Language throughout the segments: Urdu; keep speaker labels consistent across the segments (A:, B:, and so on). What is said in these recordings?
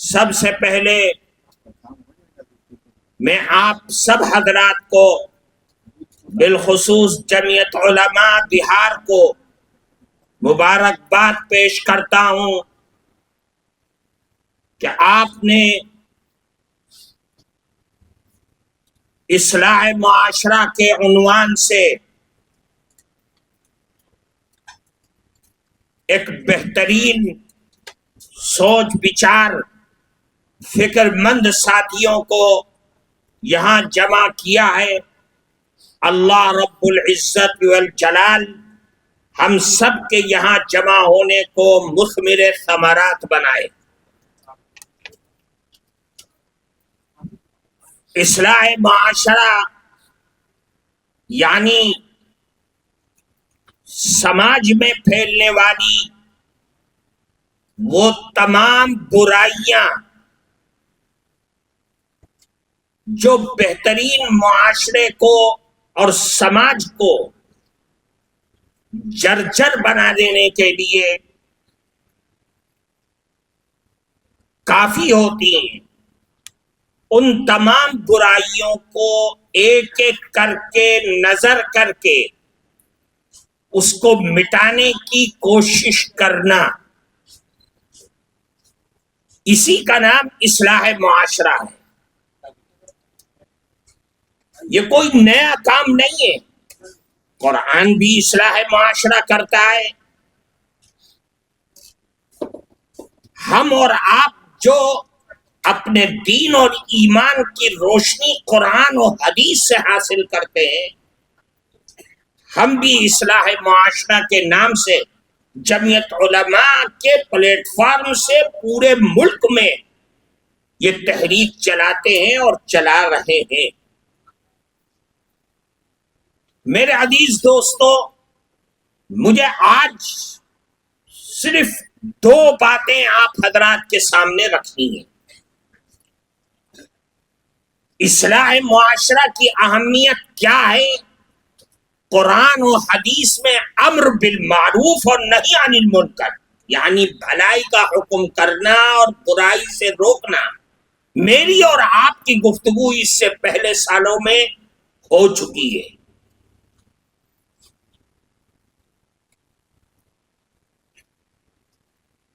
A: سب سے پہلے میں آپ سب حضرات کو بالخصوص جمعیت علماء بہار کو مبارکباد پیش کرتا ہوں کہ آپ نے اصلاح معاشرہ کے عنوان سے ایک بہترین سوچ بچار فکر مند ساتھیوں کو یہاں جمع کیا ہے۔ اللہ رب العزت والجلال ہم سب کے یہاں جمع ہونے کو مثمر ثمرات بنائے۔ اصلاح معاشرہ یعنی سماج میں پھیلنے والی وہ تمام برائیاں جو بہترین معاشرے کو اور سماج کو جرجر بنا دینے کے لیے کافی ہوتی ہیں، ان تمام برائیوں کو ایک ایک کر کے نظر کر کے اس کو مٹانے کی کوشش کرنا، اسی کا نام اصلاح معاشرہ ہے۔ یہ کوئی نیا کام نہیں ہے، قرآن بھی اصلاح معاشرہ کرتا ہے۔ ہم اور آپ جو اپنے دین اور ایمان کی روشنی قرآن و حدیث سے حاصل کرتے ہیں، ہم بھی اصلاح معاشرہ کے نام سے جمعیت علماء کے پلیٹ فارم سے پورے ملک میں یہ تحریک چلاتے ہیں اور چلا رہے ہیں۔ میرے عزیز دوستو، مجھے آج صرف دو باتیں آپ حضرات کے سامنے رکھنی ہیں۔ اصلاح معاشرہ کی اہمیت کیا ہے؟ قرآن و حدیث میں امر بالمعروف اور نہی عن المنکر یعنی بھلائی کا حکم کرنا اور برائی سے روکنا، میری اور آپ کی گفتگو اس سے پہلے سالوں میں ہو چکی ہے۔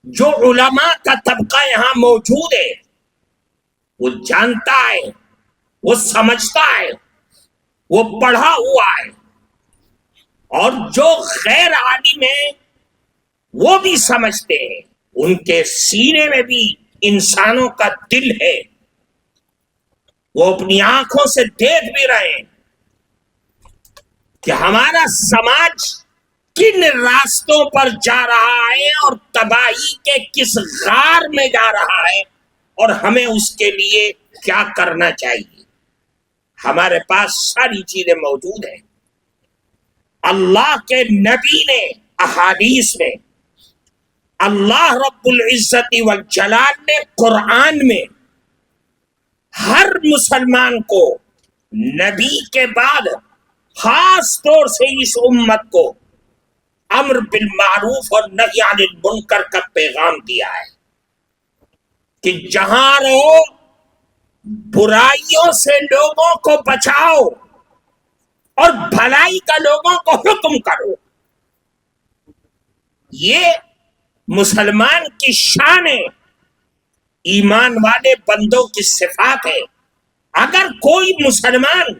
A: جو علماء کا طبقہ یہاں موجود ہے وہ جانتا ہے، وہ سمجھتا ہے، وہ پڑھا ہوا ہے، اور جو غیر عالم ہیں وہ بھی سمجھتے ہیں، ان کے سینے میں بھی انسانوں کا دل ہے، وہ اپنی آنکھوں سے دیکھ بھی رہے ہیں کہ ہمارا سماج کن راستوں پر جا رہا ہے اور تباہی کے کس غار میں جا رہا ہے، اور ہمیں اس کے لیے کیا کرنا چاہیے۔ ہمارے پاس ساری چیزیں موجود ہیں۔ اللہ کے نبی نے احادیث میں، اللہ رب العزت والجلال نے قرآن میں ہر مسلمان کو نبی کے بعد خاص طور سے اس امت کو امر بالمعروف اور نہی عن المنکر کا پیغام دیا ہے کہ جہاں رہو برائیوں سے لوگوں کو بچاؤ اور بھلائی کا لوگوں کو حکم کرو۔ یہ مسلمان کی شان ہے، ایمان والے بندوں کی صفات ہے۔ اگر کوئی مسلمان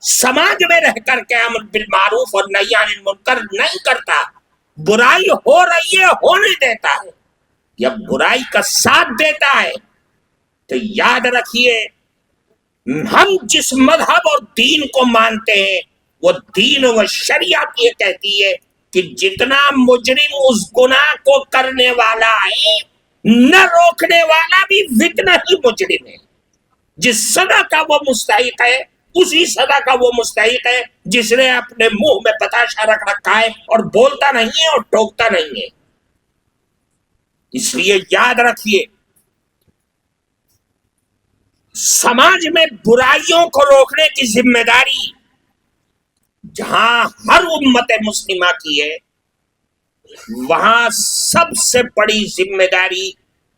A: سماج میں رہ کر کے امر بالمعروف اور نہی عن المنکر نہیں کرتا، برائی ہو رہی ہے ہونے دیتا ہے، یا برائی کا ساتھ دیتا ہے، تو یاد رکھیے ہم جس مذہب اور دین کو مانتے ہیں وہ دین و شریعت یہ کہتی ہے کہ جتنا مجرم اس گناہ کو کرنے والا ہے، نہ روکنے والا بھی اتنا ہی مجرم ہے۔ جس سزا کا وہ مستحق ہے اسی سزا کا وہ مستحق ہے جس نے اپنے منہ میں پتاشا رکھ رکھا ہے اور بولتا نہیں ہے اور ٹوکتا نہیں ہے۔ اس لیے یاد رکھیے سماج میں برائیوں کو روکنے کی ذمہ داری جہاں ہر امت مسلمہ کی ہے، وہاں سب سے بڑی ذمہ داری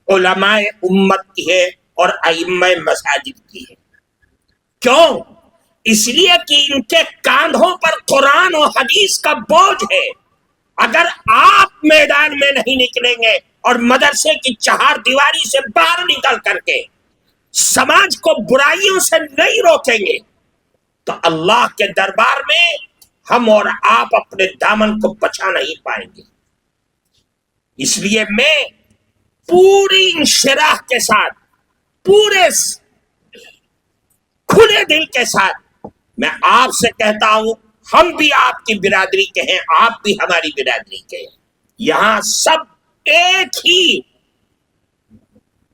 A: علماء امت کی ہے اور ائمہ مساجد کی ہے۔ کیوں؟ اس لیے کہ ان کے کاندھوں پر قرآن و حدیث کا بوجھ ہے۔ اگر آپ میدان میں نہیں نکلیں گے اور مدرسے کی چہار دیواری سے باہر نکل کر کے سماج کو برائیوں سے نہیں روکیں گے تو اللہ کے دربار میں ہم اور آپ اپنے دامن کو بچا نہیں پائیں گے۔ اس لیے میں پوری انشراح کے ساتھ، پورے کھلے دل کے ساتھ میں آپ سے کہتا ہوں، ہم بھی آپ کی برادری کے ہیں، آپ بھی ہماری برادری کے ہیں۔ یہاں سب ایک ہی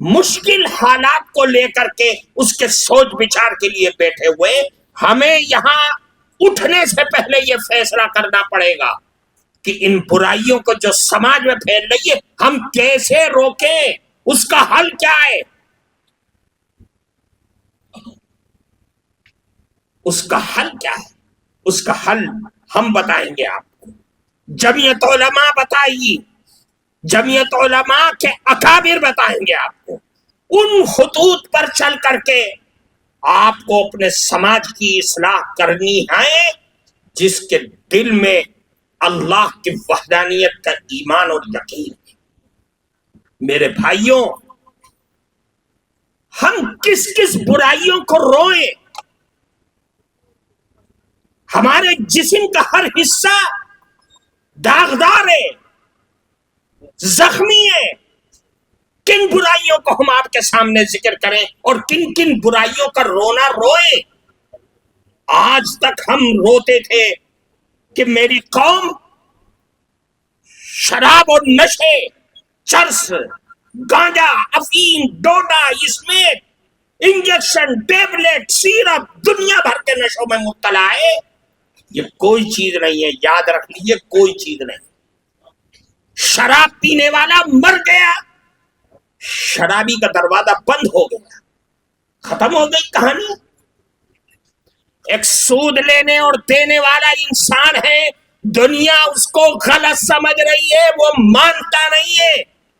A: مشکل حالات کو لے کر کے اس کے سوچ بچار کے لیے بیٹھے ہوئے۔ ہمیں یہاں اٹھنے سے پہلے یہ فیصلہ کرنا پڑے گا کہ ان برائیوں کو جو سماج میں پھیل رہی ہے ہم کیسے روکیں، اس کا حل کیا ہے؟ اس کا حل کیا ہے؟ اس کا حل ہم بتائیں گے آپ کو، جمعیت علماء بتائے گی، جمعیت علماء کے اکابر بتائیں گے آپ کو۔ ان خطوط پر چل کر کے آپ کو اپنے سماج کی اصلاح کرنی ہے جس کے دل میں اللہ کی وحدانیت کا ایمان اور یقین ہے۔ میرے بھائیوں، ہم کس کس برائیوں کو روئیں؟ ہمارے جسم کا ہر حصہ داغدار ہے، زخمی ہے۔ کن برائیوں کو ہم آپ کے سامنے ذکر کریں اور کن کن برائیوں کا رونا روئیں؟ آج تک ہم روتے تھے کہ میری قوم شراب اور نشے، چرس، گانجا، افیم، ڈوڈا، اسمیک، انجیکشن، ٹیبلٹ، سیرپ، دنیا بھر کے نشوں میں مبتلا ہے۔ یہ کوئی چیز نہیں ہے، یاد رکھ لیجیے، کوئی چیز نہیں۔ شراب پینے والا مر گیا، شرابی کا دروازہ بند ہو گیا، ختم ہو گئی کہانی۔ ایک سود لینے اور دینے والا انسان ہے، دنیا اس کو غلط سمجھ رہی ہے، وہ مانتا نہیں ہے،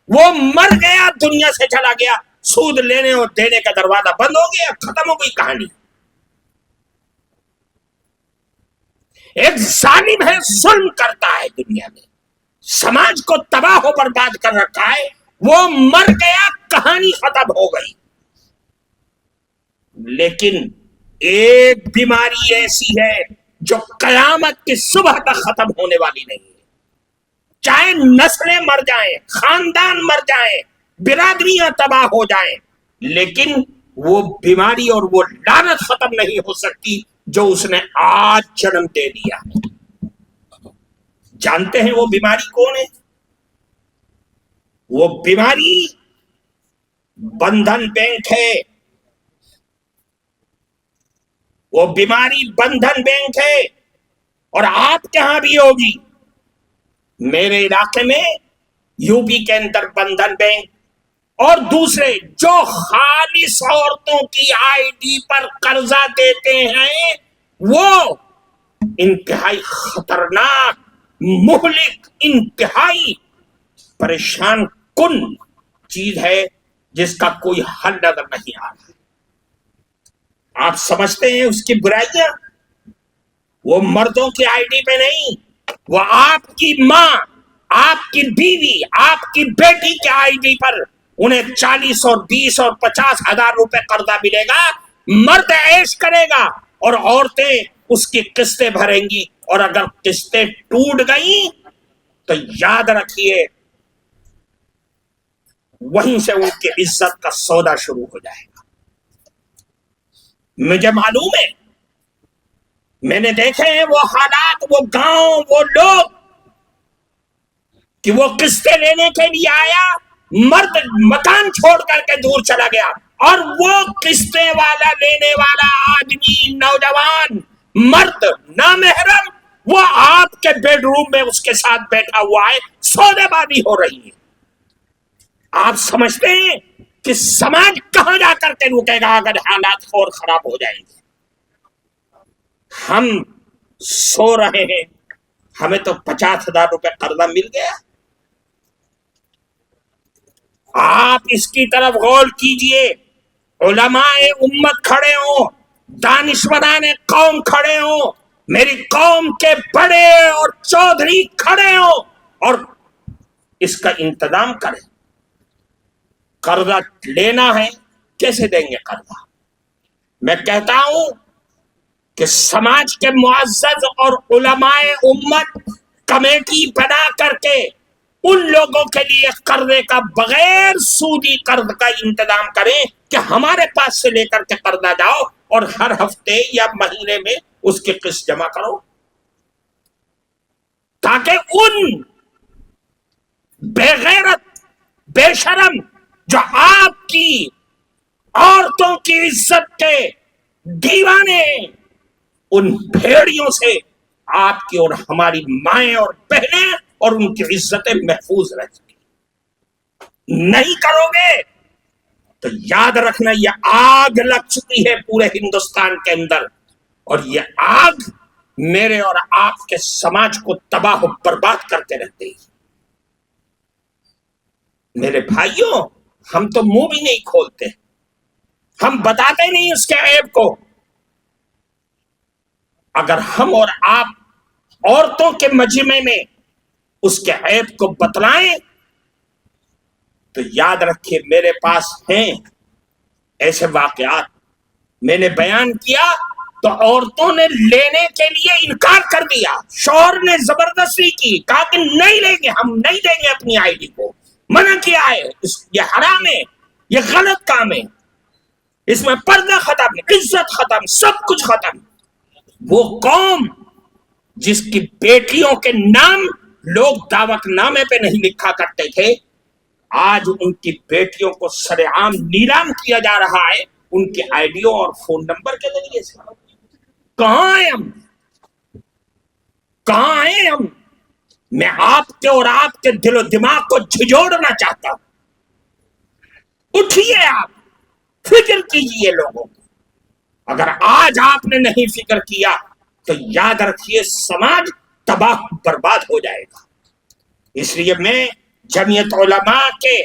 A: وہ مر گیا، دنیا سے چلا گیا، سود لینے اور دینے کا دروازہ بند ہو گیا، ختم ہو گئی کہانی۔ ایک ظالم ہے، ظلم کرتا ہے دنیا میں، سماج کو تباہ و برباد کر رکھا ہے، وہ مر گیا، کہانی ختم ہو گئی۔ لیکن ایک بیماری ایسی ہے جو قیامت کی صبح تک ختم ہونے والی نہیں ہے، چاہے نسلیں مر جائیں، خاندان مر جائیں، برادریاں تباہ ہو جائیں، لیکن وہ بیماری اور وہ لعنت ختم نہیں ہو سکتی جو اس نے آج جنم دے دیا ہے۔ جانتے ہیں وہ بیماری کون ہے؟ وہ بیماری بندھن بینک ہے، وہ بیماری بندھن بینک ہے، اور آپ کے ہاں بھی ہوگی۔ میرے علاقے میں یو پی کے اندر بندھن بینک اور دوسرے جو خالص عورتوں کی آئی ڈی پر قرضہ دیتے ہیں، وہ انتہائی خطرناک، مہلک، انتہائی پریشان کن چیز ہے جس کا کوئی حل نظر نہیں آ رہا۔ آپ سمجھتے ہیں اس کی برائیاں؟ وہ مردوں کی آئی ڈی پہ نہیں، وہ آپ کی ماں، آپ کی بیوی، آپ کی بیٹی کے آئی ڈی پر انہیں 40 اور 20 اور 50 ہزار روپے قرضہ ملے گا، مرد عیش کرے گا اور عورتیں اس کی قسطیں بھریں گی، اور اگر قسطیں ٹوٹ گئیں تو یاد رکھیے وہیں سے ان کی عزت کا سودا شروع ہو جائے گا۔ مجھے معلوم ہے، میں نے دیکھے ہیں وہ حالات، وہ گاؤں، وہ لوگ کہ وہ قسطیں لینے کے لیے آیا، مرد مکان چھوڑ کر کے دور چلا گیا، اور وہ قسطیں والا لینے والا آدمی، نوجوان مرد نامحرم، وہ آپ کے بیڈ روم میں اس کے ساتھ بیٹھا ہوا ہے، سودے بازی ہو رہی ہے۔ آپ سمجھتے ہیں کہ سماج کہاں جا کر کے رکے گا اگر حالات اور خراب ہو جائیں گے؟ ہم سو رہے ہیں، ہمیں تو 50 ہزار روپے قرضہ مل گیا، آپ اس کی طرف غور کیجئے، علماء امت کھڑے ہوں، دانشوران قوم کھڑے ہوں، میری قوم کے بڑے اور چودھری کھڑے ہوں اور اس کا انتظام کریں۔ قرضہ لینا ہے، کیسے دیں گے قرضہ؟ میں کہتا ہوں کہ سماج کے معزز اور علماء امت کمیٹی بنا کر کے ان لوگوں کے لیے قرضے کا بغیر سودی قرض کا انتظام کریں کہ ہمارے پاس سے لے کر کے قرضہ جاؤ اور ہر ہفتے یا مہینے میں اس کی قسط جمع کرو، تاکہ ان بے غیرت بے شرم جو آپ کی عورتوں کی عزت کے دیوانے، ان بھیڑیوں سے آپ کی اور ہماری مائیں اور بہنیں اور ان کی عزتیں محفوظ رہ سکیں۔ نہیں کرو گے تو یاد رکھنا یہ آگ لگ چکی ہے پورے ہندوستان کے اندر، اور یہ آگ میرے اور آپ کے سماج کو تباہ و برباد کرتے رہتے ہیں۔ میرے بھائیوں، ہم تو منہ بھی نہیں کھولتے، ہم بتاتے نہیں اس کے عیب کو۔ اگر ہم اور آپ عورتوں کے مجمع میں اس کے عیب کو بتلائیں تو یاد رکھیے میرے پاس ہیں ایسے واقعات۔ میں نے بیان کیا تو عورتوں نے لینے کے لیے انکار کر دیا، شوہر نے زبردستی کی، کہا کہ نہیں لیں گے، ہم نہیں دیں گے اپنی آئی ڈی کو، منع کیا ہے، یہ حرام ہے، یہ غلط کام ہے، اس میں پردہ ختم، عزت ختم، سب کچھ ختم۔ وہ قوم جس کی بیٹیوں کے نام لوگ دعوت نامے پہ نہیں لکھا کرتے تھے، آج ان کی بیٹیوں کو سر عام نیلام کیا جا رہا ہے ان کے آئی ڈیوں اور فون نمبر کے ذریعے سے۔ کہاں ہیں ہم؟ کہاں ہیں ہم؟ میں آپ کے اور آپ کے دل و دماغ کو جھجوڑنا چاہتا ہوں۔ اٹھیے، آپ فکر کیجئے لوگوں کو۔ اگر آج آپ نے نہیں فکر کیا تو یاد رکھیے سماج تباہ برباد ہو جائے گا۔ اس لیے میں جمعیت علماء کے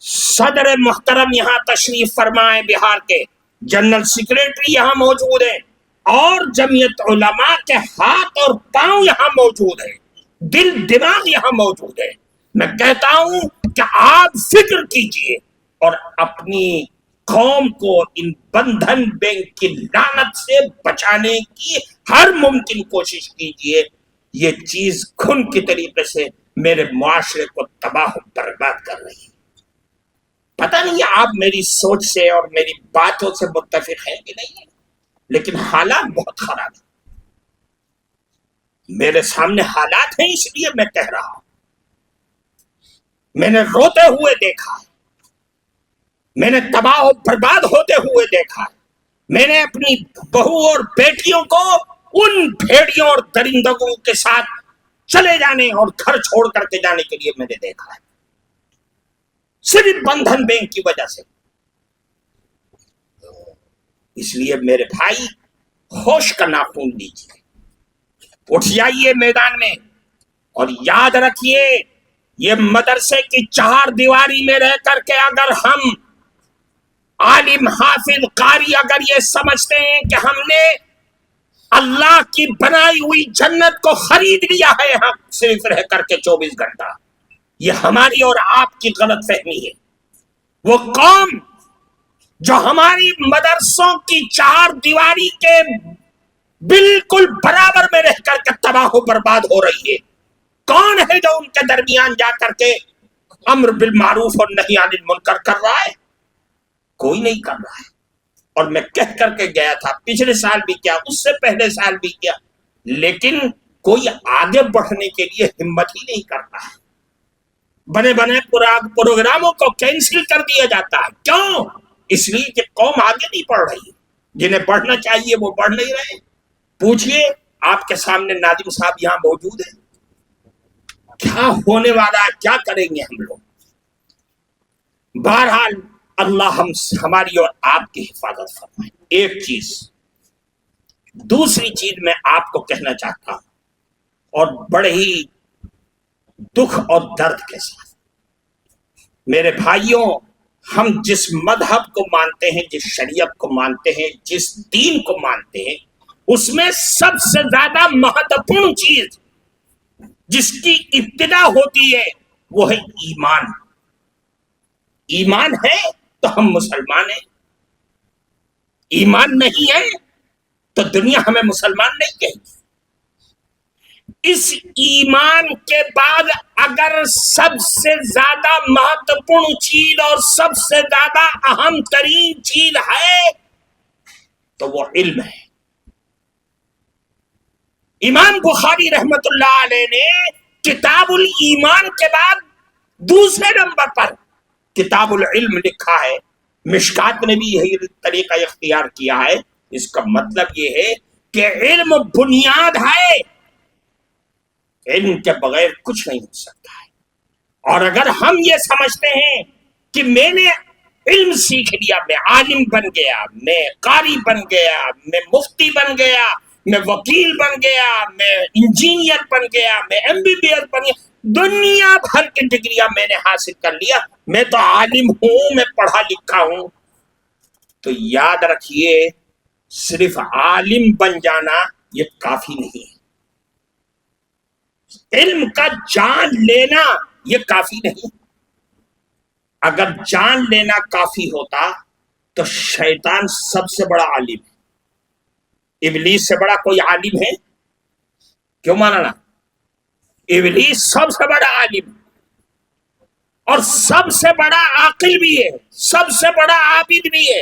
A: صدر محترم یہاں تشریف فرمائے، بہار کے جنرل سیکریٹری یہاں موجود ہیں، اور جمعیت علماء کے ہاتھ اور پاؤں یہاں موجود ہیں، دل دماغ یہاں موجود ہے۔ میں کہتا ہوں کہ آپ فکر کیجئے اور اپنی قوم کو ان بندھن بینک کی لعنت سے بچانے کی ہر ممکن کوشش کیجئے۔ یہ چیز خون کی طریقے سے میرے معاشرے کو تباہ و برباد کر رہی ہے۔ پتہ نہیں آپ میری سوچ سے اور میری باتوں سے متفق ہیں کہ نہیں، لیکن حالات بہت خراب ہیں۔ میرے سامنے حالات ہیں، اس لیے میں کہہ رہا ہوں۔ میں نے روتے ہوئے دیکھا، میں نے تباہ و برباد ہوتے ہوئے دیکھا، میں نے اپنی بہو اور بیٹیوں کو ان بھیڑیوں اور درندگوں کے ساتھ چلے جانے اور گھر چھوڑ کر کے جانے کے لیے میں نے دیکھا ہے، صرف بندھن بینک کی وجہ سے۔ اس لیے میرے بھائی ہوش کا ناخون لیجیے، اٹھ جائیے میدان میں، اور یاد رکھیے یہ مدرسے کی چہار دیواری میں رہ کر کے اگر ہم عالم حافظ قاری اگر یہ سمجھتے ہیں کہ ہم نے اللہ کی بنائی ہوئی جنت کو خرید لیا ہے یہاں صرف رہ کر کے 24 گھنٹہ، یہ ہماری اور آپ کی غلط فہمی ہے۔ وہ قوم جو ہماری مدرسوں کی چار دیواری کے بالکل برابر میں رہ کر کے تباہ و برباد ہو رہی ہے، کون ہے جو ان کے درمیان جا کر کے امر بالمعروف اور نہی عن المنکر کر رہا ہے؟ کوئی نہیں کر رہا ہے۔ اور میں کہہ کر کے گیا تھا، پچھلے سال بھی کیا، اس سے پہلے سال بھی کیا، لیکن کوئی آگے بڑھنے کے لیے ہمت ہی نہیں کرتا ہے۔ بنے بنے پروگراموں کو کینسل کر دیا جاتا ہے، کیوں؟ اس لیے کہ قوم آگے نہیں بڑھ رہی، جنہیں بڑھنا چاہیے وہ بڑھ نہیں رہے۔ پوچھئے، آپ کے سامنے ناظم صاحب یہاں موجود ہیں، کیا ہونے والا ہے، کیا کریں گے ہم لوگ؟ بہرحال اللہ ہماری اور آپ کی حفاظت فرمائے۔ ایک چیز، دوسری چیز میں آپ کو کہنا چاہتا ہوں، اور بڑے ہی دکھ اور درد کے ساتھ، میرے بھائیوں، ہم جس مذہب کو مانتے ہیں، جس شریعت کو مانتے ہیں، جس دین کو مانتے ہیں، اس میں سب سے زیادہ مہتوپورن چیز جس کی ابتدا ہوتی ہے وہ ہے ایمان۔ ایمان ہے تو ہم مسلمان ہیں، ایمان نہیں ہے تو دنیا ہمیں مسلمان نہیں کہے گی۔ اس ایمان کے بعد اگر سب سے زیادہ مہتوپورن چیز اور سب سے زیادہ اہم ترین چیز ہے تو وہ علم ہے۔ امام بخاری رحمت اللہ علیہ نے کتاب الایمان کے بعد دوسرے نمبر پر کتاب العلم لکھا ہے۔ مشکات نے بھی یہی طریقہ اختیار کیا ہے۔ اس کا مطلب یہ ہے کہ علم بنیاد ہے، علم کے بغیر کچھ نہیں ہو سکتا ہے۔ اور اگر ہم یہ سمجھتے ہیں کہ میں نے علم سیکھ لیا، میں عالم بن گیا، میں قاری بن گیا، میں مفتی بن گیا، میں وکیل بن گیا، میں انجینئر بن گیا، میں MBBS بن گیا، دنیا بھر کی ڈگریاں میں نے حاصل کر لیا، میں تو عالم ہوں، میں پڑھا لکھا ہوں، تو یاد رکھیے صرف عالم بن جانا یہ کافی نہیں ہے۔ علم کا جان لینا یہ کافی نہیں۔ اگر جان لینا کافی ہوتا تو شیطان سب سے بڑا عالم ہے۔ ابلیس سے بڑا کوئی عالم ہے؟ کیوں ماننا؟ ابلیس سب سے بڑا عالم اور سب سے بڑا عاقل بھی ہے، سب سے بڑا عابد بھی ہے۔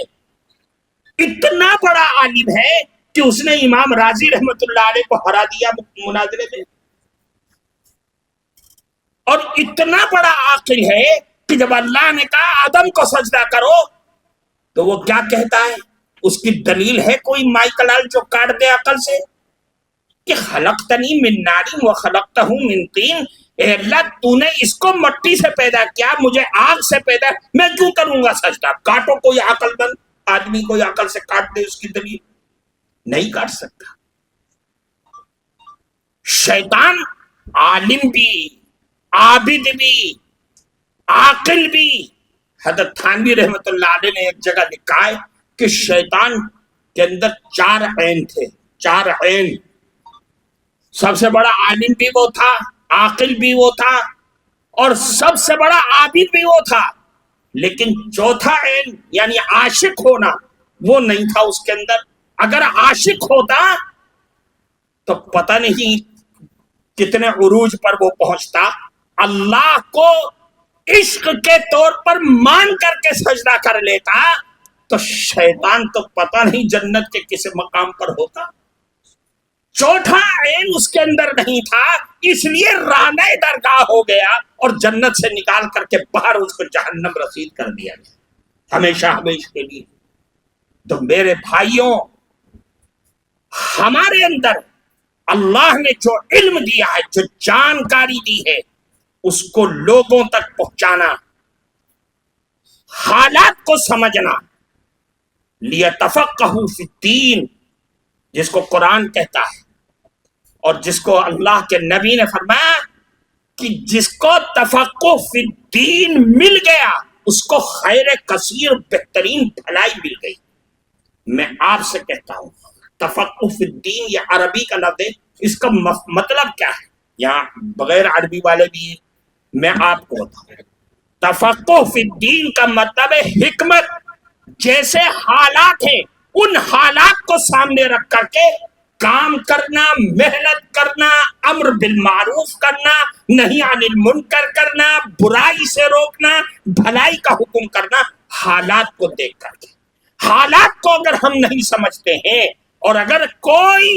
A: اتنا بڑا عالم ہے کہ اس نے امام راضی رحمت اللہ علیہ کو ہرا دیا مناظرے میں، اور اتنا بڑا عاقل ہے کہ جب اللہ نے کہا آدم کو سجدہ کرو تو وہ کیا کہتا ہے؟ اس کی دلیل ہے کوئی مائیکل جو کاٹ دے عقل سے کہ خلقتنی من نار وخلقتہ من طین، اے اللہ تو نے اس کو مٹی سے پیدا کیا، مجھے آگ سے پیدا، میں کیوں کروں گا سجدہ؟ کاٹو کوئی عقل مند آدمی کوئی عقل سے کاٹ دے، اس کی دلیل نہیں کاٹ سکتا۔ شیطان عالم بھی، عابد بھی، عاقل بھی۔ حضرت تھانوی رحمت اللہ علیہ نے ایک جگہ لکھا ہے کہ شیطان کے اندر 4 عین تھے، 4 عین۔ سب سے بڑا عالم بھی وہ تھا، عاقل بھی وہ تھا، اور سب سے بڑا عابد بھی وہ تھا، لیکن چوتھا عین یعنی عاشق ہونا وہ نہیں تھا اس کے اندر۔ اگر عاشق ہوتا تو پتہ نہیں کتنے عروج پر وہ پہنچتا، اللہ کو عشق کے طور پر مان کر کے سجدہ کر لیتا، تو شیطان تو پتہ نہیں جنت کے کس مقام پر ہوتا۔ چوتھا عین اس کے اندر نہیں تھا، اس لیے راندہ درگاہ ہو گیا اور جنت سے نکال کر کے باہر اس کو جہنم رسید کر دیا گیا ہمیشہ ہمیشہ کے لیے۔ تو میرے بھائیوں، ہمارے اندر اللہ نے جو علم دیا ہے، جو جانکاری دی ہے، اس کو لوگوں تک پہنچانا، حالات کو سمجھنا، لِيَتَفَقَّهُوا فِي الدِّينِ، جس کو قرآن کہتا ہے اور جس کو اللہ کے نبی نے فرمایا کہ جس کو تفقہ فی الدین مل گیا اس کو خیر کثیر بہترین بھلائی مل گئی۔ میں آپ سے کہتا ہوں تفقہ فی الدین یہ عربی کا لفظ ہے، اس کا مطلب کیا ہے؟ یہاں بغیر عربی والے بھی میں آپ کو بتاؤں۔ تفقہ فی الدین کا مطلب ہے حکمت، جیسے حالات ہیں ان حالات کو سامنے رکھ کر کے کام کرنا، محنت کرنا، امر بالمعروف کرنا، نہی عن المنکر کرنا، برائی سے روکنا، بھلائی کا حکم کرنا، حالات کو دیکھ کر کے۔ حالات کو اگر ہم نہیں سمجھتے ہیں، اور اگر کوئی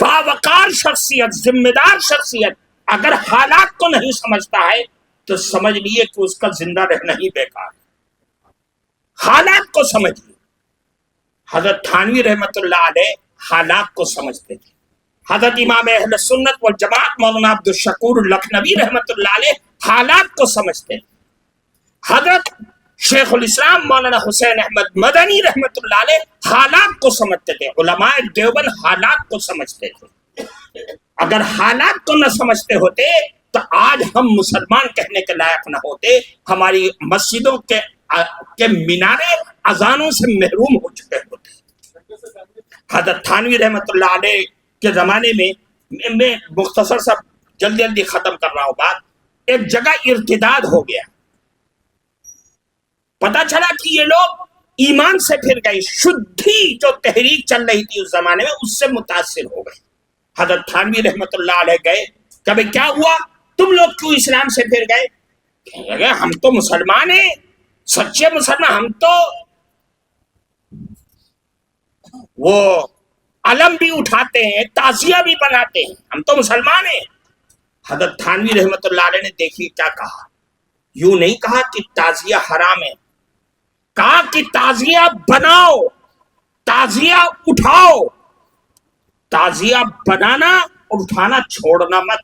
A: باوقار شخصیت، ذمہ دار شخصیت اگر حالات کو نہیں سمجھتا ہے تو سمجھ لیے کہ اس کا زندہ رہنا ہی بیکار ہے۔ حالات کو سمجھیے۔ حضرت تھانوی رحمت اللہ علیہ حالات کو سمجھتے تھے۔ حضرت امام اہل سنت والجماعت مولانا عبد الشکور لکھنوی رحمت اللہ علیہ حالات کو سمجھتے تھے۔ حضرت شیخ الاسلام مولانا حسین احمد مدنی رحمت اللہ علیہ حالات کو سمجھتے تھے۔ علماء دیوبند حالات کو سمجھتے تھے۔ اگر حالات کو نہ سمجھتے ہوتے تو آج ہم مسلمان کہنے کے لائق نہ ہوتے. ہماری مسجدوں کے مینارے اذانوں سے محروم ہو چکے ہوتے. حضرت تھانوی رحمت اللہ علیہ کے زمانے میں مختصر سا جلدی ختم کر رہا ہوں بات. ایک جگہ ارتداد ہو گیا, پتا چلا کہ یہ لوگ ایمان سے پھر گئے, شدھی جو تحریک چل رہی تھی اس زمانے میں اس سے متاثر ہو گئے. حضرت تھانوی رحمت اللہ علیہ گئے کہ بھئی کیا ہوا, تم لوگ کیوں اسلام سے پھر گئے؟ کہنے لگے ہم تو مسلمان ہیں, سچے مسلمان, ہم تو وہ علم بھی اٹھاتے ہیں, تعزیہ بھی بناتے ہیں, ہم تو مسلمان ہیں. حضرت تھانوی رحمت اللہ علیہ نے دیکھی کیا کہا, یوں نہیں کہا کہ تعزیہ حرام ہے, کہا کہ تعزیہ بناؤ, تعزیہ اٹھاؤ, تعزیہ بنانا اور اٹھانا چھوڑنا مت.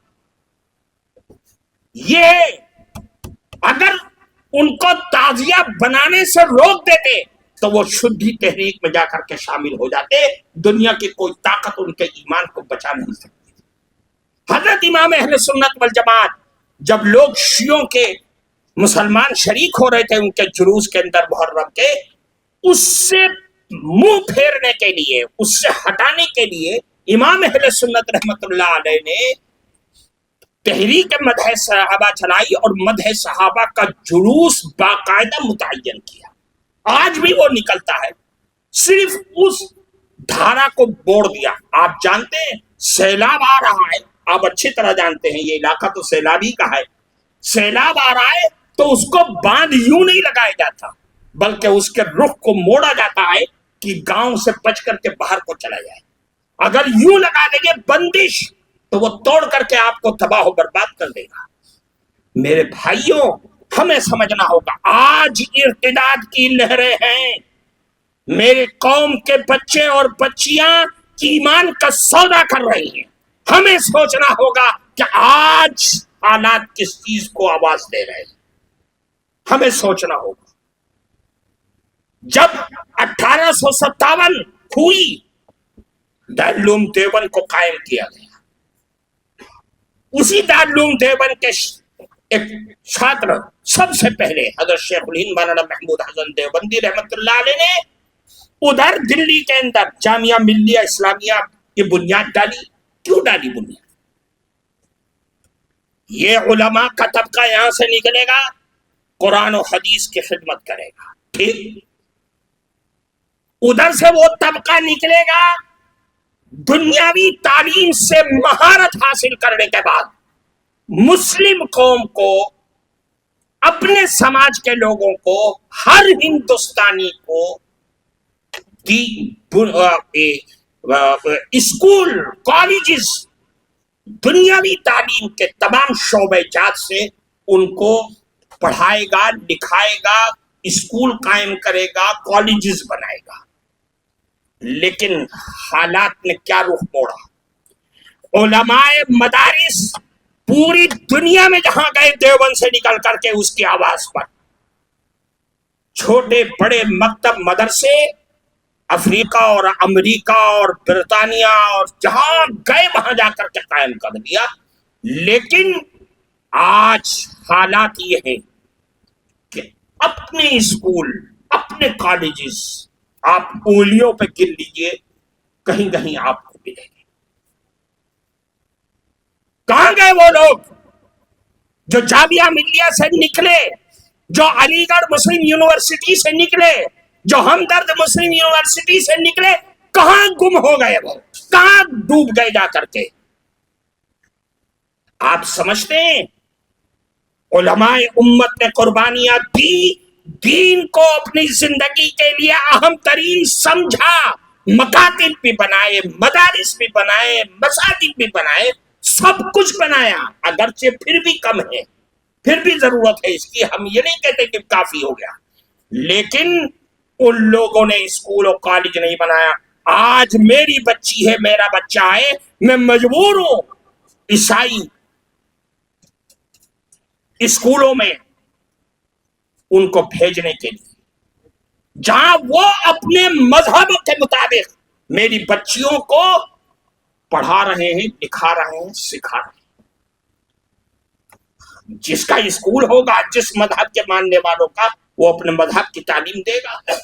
A: یہ اگر ان کو تعزیہ بنانے سے روک دیتے تو وہ شدھی تحریک میں جا کر کے شامل ہو جاتے. دنیا کی کوئی طاقت ان کے ایمان کو بچا نہیں سکتی. حضرت امام اہل سنت والجماعت جب لوگ شیعوں کے مسلمان شریک ہو رہے تھے ان کے جلوس کے اندر محرم کے, اس سے منہ پھیرنے کے لیے, اس سے ہٹانے کے لیے امام اہل سنت رحمت اللہ علیہ نے تحریک مدح صحابہ چلائی اور مدح صحابہ کا جلوس باقاعدہ متعین کیا. آج بھی وہ نکلتا ہے, صرف اس دھارا کو موڑ دیا. آپ جانتے ہیں سیلاب آ رہا ہے, آپ اچھی طرح جانتے ہیں یہ علاقہ تو سیلابی کا ہے. سیلاب آ رہا ہے تو اس کو باندھ یوں نہیں لگایا جاتا بلکہ اس کے رخ کو موڑا جاتا ہے کہ گاؤں سے بچ کر کے باہر کو چلا جائے. اگر یوں لگا دیں گے بندش تو وہ توڑ کر کے آپ کو تباہ و برباد کر دے گا. میرے بھائیوں, ہمیں سمجھنا ہوگا آج ارتداد کی لہریں ہیں. میری قوم کے بچے اور بچیاں ایمان کا سودا کر رہی ہیں. ہمیں سوچنا ہوگا کہ آج حالات کس چیز کو آواز دے رہے ہیں. ہمیں سوچنا ہوگا. جب 1857 ہوئی دارالعلوم دیوبند کو قائم کیا گیا, اسی دارالعلوم دیوبند کے ایک چھاتر سب سے پہلے حضرت شیخ الہند مولانا محمود حسن دیوبندی رحمت اللہ علیہ نے ادھر دلی کے اندر جامعہ ملیہ اسلامیہ کی بنیاد ڈالی. کیوں ڈالی بنیاد؟ یہ علماء کا طبقہ یہاں سے نکلے گا, قرآن و حدیث کی خدمت کرے گا, ٹھیک. ادھر سے وہ طبقہ نکلے گا دنیاوی تعلیم سے مہارت حاصل کرنے کے بعد مسلم قوم کو, اپنے سماج کے لوگوں کو, ہر ہندوستانی کو اسکول, کالجز, دنیاوی تعلیم کے تمام شعبے جات سے ان کو پڑھائے گا, لکھائے گا, اسکول قائم کرے گا, کالجز بنائے گا. لیکن حالات نے کیا رخ موڑا. علماء مدارس پوری دنیا میں جہاں گئے دیوبند سے نکل کر کے اس کی آواز پر, چھوٹے بڑے مکتب مدرسے افریقہ اور امریکہ اور برطانیہ اور جہاں گئے وہاں جا کر کے قائم کر دیا. لیکن آج حالات یہ ہیں کہ اپنے اسکول, اپنے کالجز آپ انگلیوں پہ گر لیجئے, کہیں کہیں آپ کو ملیں گے. کہاں گئے وہ لوگ جو جامعہ ملیہ سے نکلے, جو علی گڑھ مسلم یونیورسٹی سے نکلے, جو ہمدرد مسلم یونیورسٹی سے نکلے؟ کہاں گم ہو گئے وہ, کہاں ڈوب گئے جا کر کے؟ آپ سمجھتے ہیں علماء امت نے قربانیاں دی, دین کو اپنی زندگی کے لیے اہم ترین سمجھا, مکاتب بھی بنائے, مدارس بھی بنائے, مساجد بھی بنائے, سب کچھ بنایا. اگرچہ پھر بھی کم ہے, پھر بھی ضرورت ہے اس کی, ہم یہ نہیں کہتے کہ کافی ہو گیا, لیکن ان لوگوں نے اسکول اور کالج نہیں بنایا. آج میری بچی ہے, میرا بچہ ہے, میں مجبور ہوں عیسائی اسکولوں میں ان کو بھیجنے کے لیے, جہاں وہ اپنے مذہب کے مطابق میری بچیوں کو پڑھا رہے ہیں, لکھا رہے ہیں, سکھا رہے ہیں. جس کا اسکول ہوگا جس مذہب کے ماننے والوں کا وہ اپنے مذہب کی تعلیم دے گا۔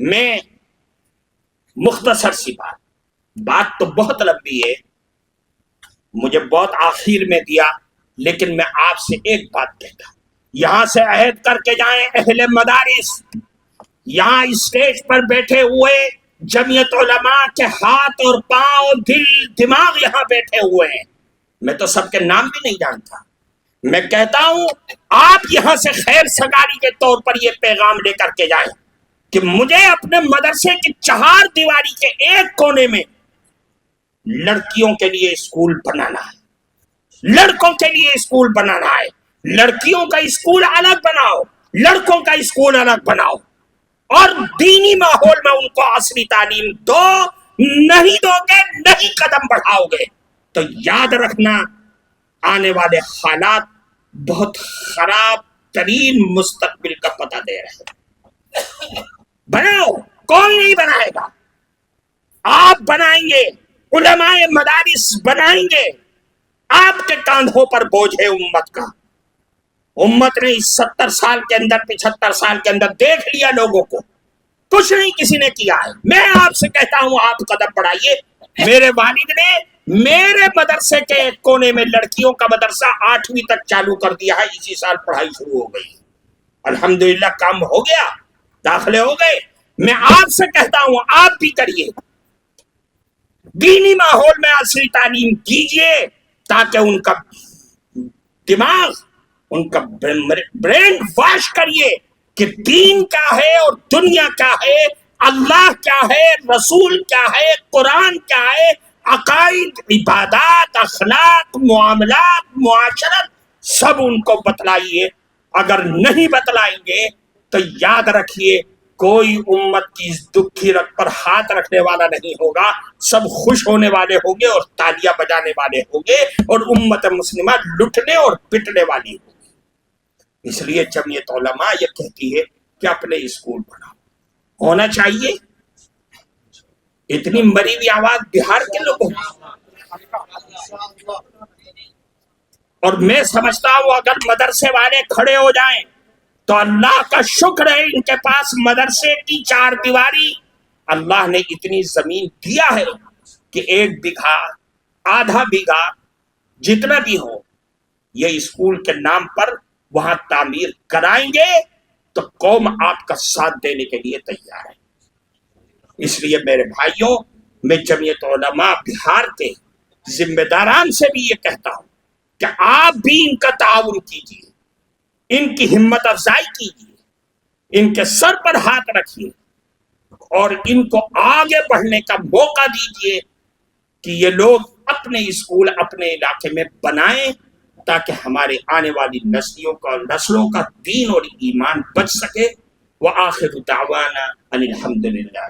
A: میں مختصر سی بات تو بہت لمبی ہے، مجھے بہت آخر میں دیا، لیکن میں آپ سے ایک بات کہتا ہوں، یہاں سے عہد کر کے جائیں اہل مدارس، یہاں اسٹیج پر بیٹھے ہوئے جمعیت علماء کے ہاتھ اور پاؤں دل دماغ یہاں بیٹھے ہوئے ہیں، میں تو سب کے نام بھی نہیں جانتا، میں کہتا ہوں آپ یہاں سے خیر سگالی کے طور پر یہ پیغام لے کر کے جائیں کہ مجھے اپنے مدرسے کی چہار دیواری کے ایک کونے میں لڑکیوں کے لیے اسکول بنانا ہے، لڑکوں کے لیے اسکول بنانا ہے، لڑکیوں کا اسکول الگ بناؤ، لڑکوں کا اسکول الگ بناؤ، اور دینی ماحول میں ان کو عصری تعلیم دو، نہیں دو گے نہیں قدم بڑھاؤ گے تو یاد رکھنا آنے والے حالات بہت خراب ترین مستقبل کا پتہ دے رہے ہیں۔ بناؤ، کوئی نہیں بنائے گا، آپ بنائیں گے، علماء مدارس بنائیں گے، آپ کے کاندھوں پر بوجھ ہے امت کا، امت نے اس 70 سال کے اندر 75 سال کے اندر دیکھ لیا لوگوں کو، کچھ نہیں کسی نے کیا ہے۔ میں آپ سے کہتا ہوں آپ قدم بڑھائیے۔ میرے والد نے میرے مدرسے کے ایک کونے میں لڑکیوں کا مدرسہ 8ویں تک چالو کر دیا ہے، اسی سال پڑھائی شروع ہو گئی، الحمدللہ کام ہو گیا، داخلے ہو گئے۔ میں آپ سے کہتا ہوں آپ بھی کریے، دینی ماحول میں عصری تعلیم دیجیے تاکہ ان کا دماغ، ان کا برین واش کریے کہ دین کیا ہے اور دنیا کیا ہے، اللہ کیا ہے، رسول کیا ہے، قرآن کیا ہے، عقائد، عبادات، اخلاق، معاملات، معاشرت، سب ان کو بتلائیے۔ اگر نہیں بتلائیں گے تو یاد رکھیے کوئی امت کی اس دکھ کی رگ پر ہاتھ رکھنے والا نہیں ہوگا، سب خوش ہونے والے ہوں گے اور تالیاں بجانے والے ہوں گے، اور امت مسلمہ لٹنے اور پٹنے والی ہوگی۔ اس لیے جمعیت علماء یہ کہتی ہے کہ اپنے اسکول بناؤ، ہونا چاہیے۔ اتنی مری ہوئی آواز بہار کے لوگوں اور میں سمجھتا ہوں اگر مدرسے والے کھڑے ہو جائیں تو اللہ کا شکر ہے ان کے پاس مدرسے کی 4 دیواری، اللہ نے اتنی زمین دیا ہے کہ 1 بیگھا، آدھا بیگھا، جتنا بھی ہو، یہ اسکول کے نام پر وہاں تعمیر کرائیں گے تو قوم آپ کا ساتھ دینے کے لیے تیار ہے۔ اس لیے میرے بھائیوں، میں جمعیت علماء بہار کے ذمہ داران سے بھی یہ کہتا ہوں کہ آپ بھی ان کا تعاون کیجیے، ان کی ہمت افزائی کیجیے، ان کے سر پر ہاتھ رکھیے اور ان کو آگے بڑھنے کا موقع دیجیے کہ یہ لوگ اپنے اسکول اپنے علاقے میں بنائیں تاکہ ہمارے آنے والی نسلوں کا دین اور ایمان بچ سکے۔ وآخر دعوانا ان الحمدللہ۔